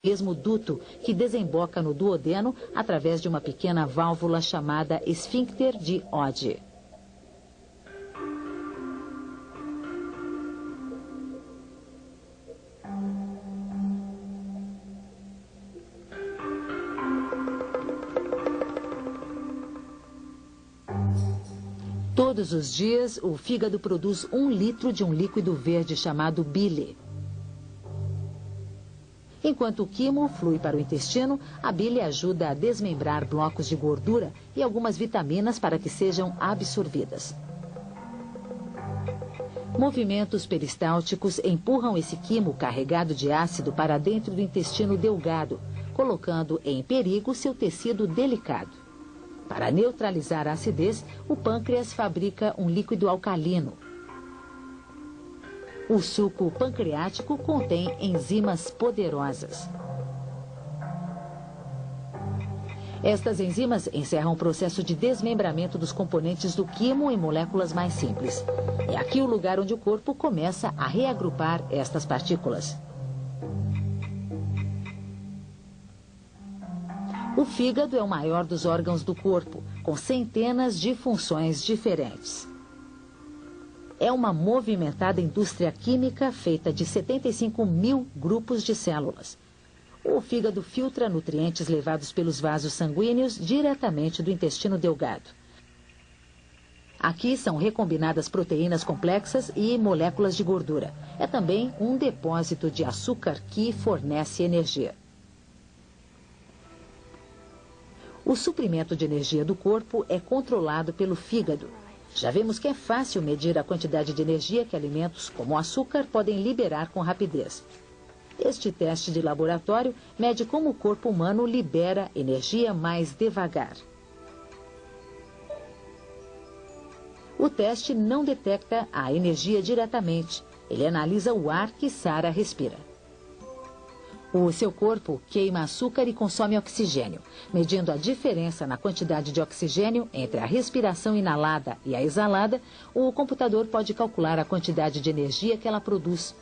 mesmo duto que desemboca no duodeno através de uma pequena válvula chamada esfíncter de Oddi. Todos os dias, o fígado produz 1 litro de um líquido verde chamado bile. Enquanto o quimo flui para o intestino, a bile ajuda a desmembrar blocos de gordura e algumas vitaminas para que sejam absorvidas. Movimentos peristálticos empurram esse quimo carregado de ácido para dentro do intestino delgado, colocando em perigo seu tecido delicado. Para neutralizar a acidez, o pâncreas fabrica um líquido alcalino. O suco pancreático contém enzimas poderosas. Estas enzimas encerram o processo de desmembramento dos componentes do quimo em moléculas mais simples. É aqui o lugar onde o corpo começa a reagrupar estas partículas. O fígado é o maior dos órgãos do corpo, com centenas de funções diferentes. É uma movimentada indústria química feita de 75 mil grupos de células. O fígado filtra nutrientes levados pelos vasos sanguíneos diretamente do intestino delgado. Aqui são recombinadas proteínas complexas e moléculas de gordura. É também um depósito de açúcar que fornece energia. O suprimento de energia do corpo é controlado pelo fígado. Já vimos que é fácil medir a quantidade de energia que alimentos como o açúcar podem liberar com rapidez. Este teste de laboratório mede como o corpo humano libera energia mais devagar. O teste não detecta a energia diretamente. Ele analisa o ar que Sara respira. O seu corpo queima açúcar e consome oxigênio. Medindo a diferença na quantidade de oxigênio entre a respiração inalada e a exalada, o computador pode calcular a quantidade de energia que ela produz.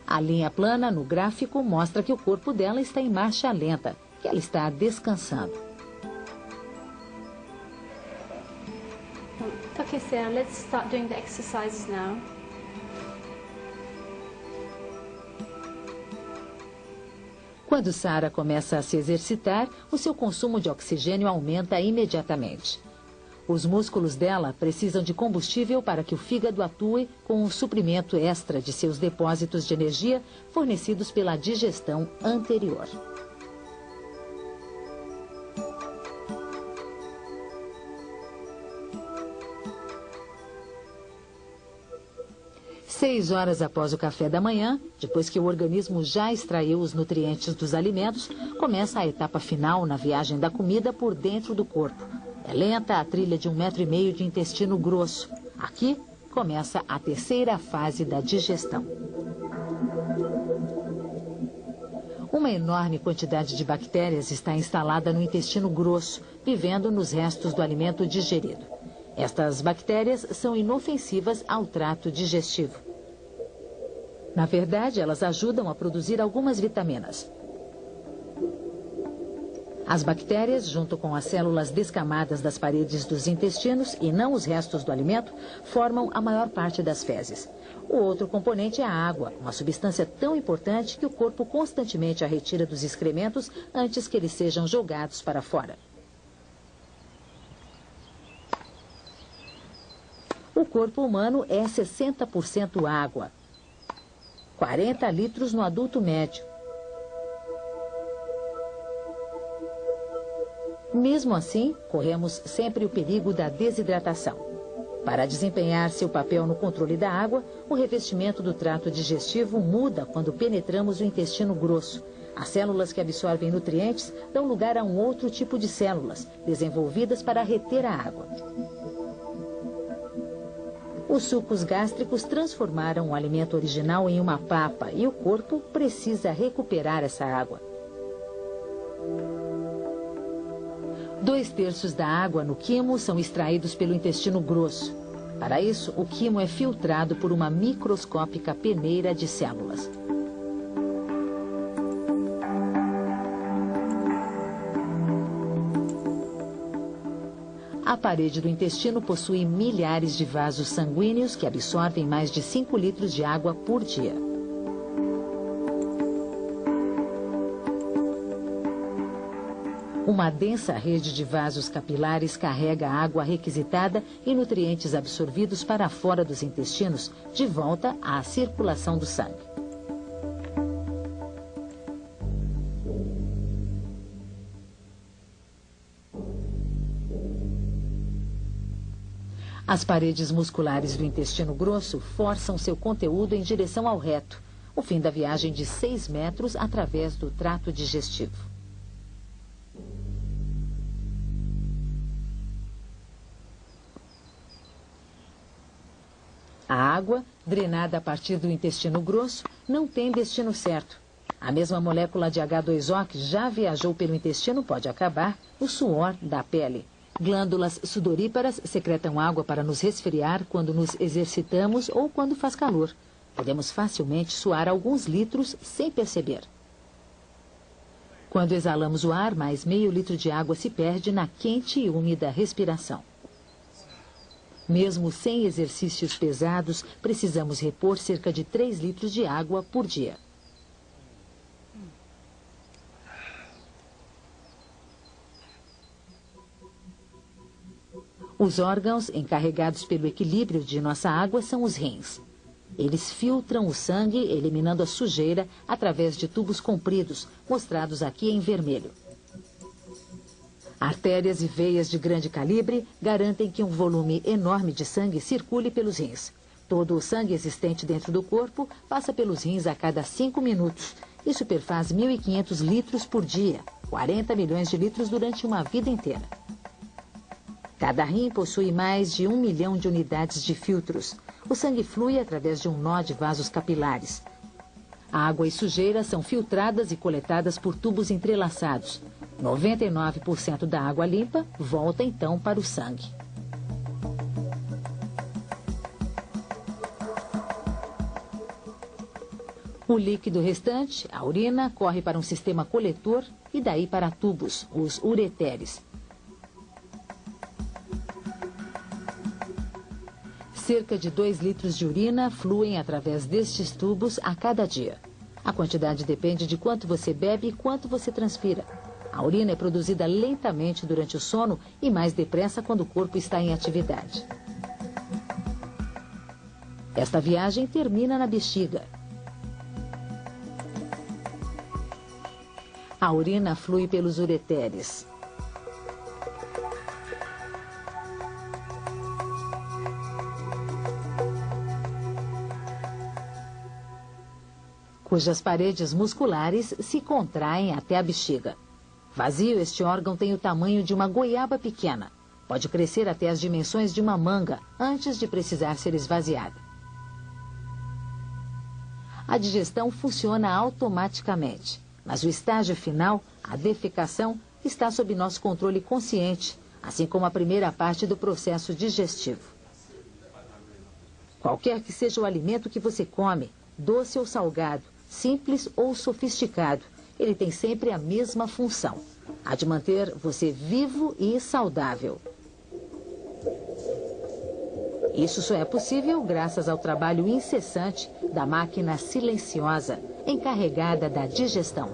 A linha plana no gráfico mostra que o corpo dela está em marcha lenta, que ela está descansando. Okay, Sarah, let's start doing the exercises now. Quando Sara começa a se exercitar, o seu consumo de oxigênio aumenta imediatamente. Os músculos dela precisam de combustível para que o fígado atue com um suprimento extra de seus depósitos de energia fornecidos pela digestão anterior. Seis horas após o café da manhã, depois que o organismo já extraiu os nutrientes dos alimentos, começa a etapa final na viagem da comida por dentro do corpo. É lenta a trilha de 1,5 metros de intestino grosso. Aqui começa a terceira fase da digestão. Uma enorme quantidade de bactérias está instalada no intestino grosso, vivendo nos restos do alimento digerido. Estas bactérias são inofensivas ao trato digestivo. Na verdade, elas ajudam a produzir algumas vitaminas. As bactérias, junto com as células descamadas das paredes dos intestinos e não os restos do alimento, formam a maior parte das fezes. O outro componente é a água, uma substância tão importante que o corpo constantemente a retira dos excrementos antes que eles sejam jogados para fora. O corpo humano é 60% água. 40 litros no adulto médio. Mesmo assim, corremos sempre o perigo da desidratação. Para desempenhar seu papel no controle da água, o revestimento do trato digestivo muda quando penetramos o intestino grosso. As células que absorvem nutrientes dão lugar a um outro tipo de células, desenvolvidas para reter a água. Os sucos gástricos transformaram o alimento original em uma papa e o corpo precisa recuperar essa água. 2/3 da água no quimo são extraídos pelo intestino grosso. Para isso, o quimo é filtrado por uma microscópica peneira de células. A parede do intestino possui milhares de vasos sanguíneos que absorvem mais de 5 litros de água por dia. Uma densa rede de vasos capilares carrega a água requisitada e nutrientes absorvidos para fora dos intestinos, de volta à circulação do sangue. As paredes musculares do intestino grosso forçam seu conteúdo em direção ao reto, o fim da viagem de 6 metros através do trato digestivo. A água, drenada a partir do intestino grosso, não tem destino certo. A mesma molécula de H2O que já viajou pelo intestino pode acabar no suor da pele. Glândulas sudoríparas secretam água para nos resfriar quando nos exercitamos ou quando faz calor. Podemos facilmente suar alguns litros sem perceber. Quando exalamos o ar, mais meio litro de água se perde na quente e úmida respiração. Mesmo sem exercícios pesados, precisamos repor cerca de 3 litros de água por dia. Os órgãos encarregados pelo equilíbrio de nossa água são os rins. Eles filtram o sangue, eliminando a sujeira através de tubos compridos, mostrados aqui em vermelho. Artérias e veias de grande calibre garantem que um volume enorme de sangue circule pelos rins. Todo o sangue existente dentro do corpo passa pelos rins a cada 5 minutos. Isso perfaz 1.500 litros por dia, 40 milhões de litros durante uma vida inteira. Cada rim possui mais de 1 milhão de unidades de filtros. O sangue flui através de um nó de vasos capilares. A água e sujeira são filtradas e coletadas por tubos entrelaçados. 99% da água limpa volta então para o sangue. O líquido restante, a urina, corre para um sistema coletor e daí para tubos, os ureteres. Cerca de 2 litros de urina fluem através destes tubos a cada dia. A quantidade depende de quanto você bebe e quanto você transpira. A urina é produzida lentamente durante o sono e mais depressa quando o corpo está em atividade. Esta viagem termina na bexiga. A urina flui pelos ureteres. Cujas paredes musculares se contraem até a bexiga. Vazio, este órgão tem o tamanho de uma goiaba pequena. Pode crescer até as dimensões de uma manga antes de precisar ser esvaziada. A digestão funciona automaticamente, mas o estágio final, a defecação, está sob nosso controle consciente, assim como a primeira parte do processo digestivo. Qualquer que seja o alimento que você come, doce ou salgado, simples ou sofisticado, ele tem sempre a mesma função, a de manter você vivo e saudável. Isso só é possível graças ao trabalho incessante da máquina silenciosa, encarregada da digestão.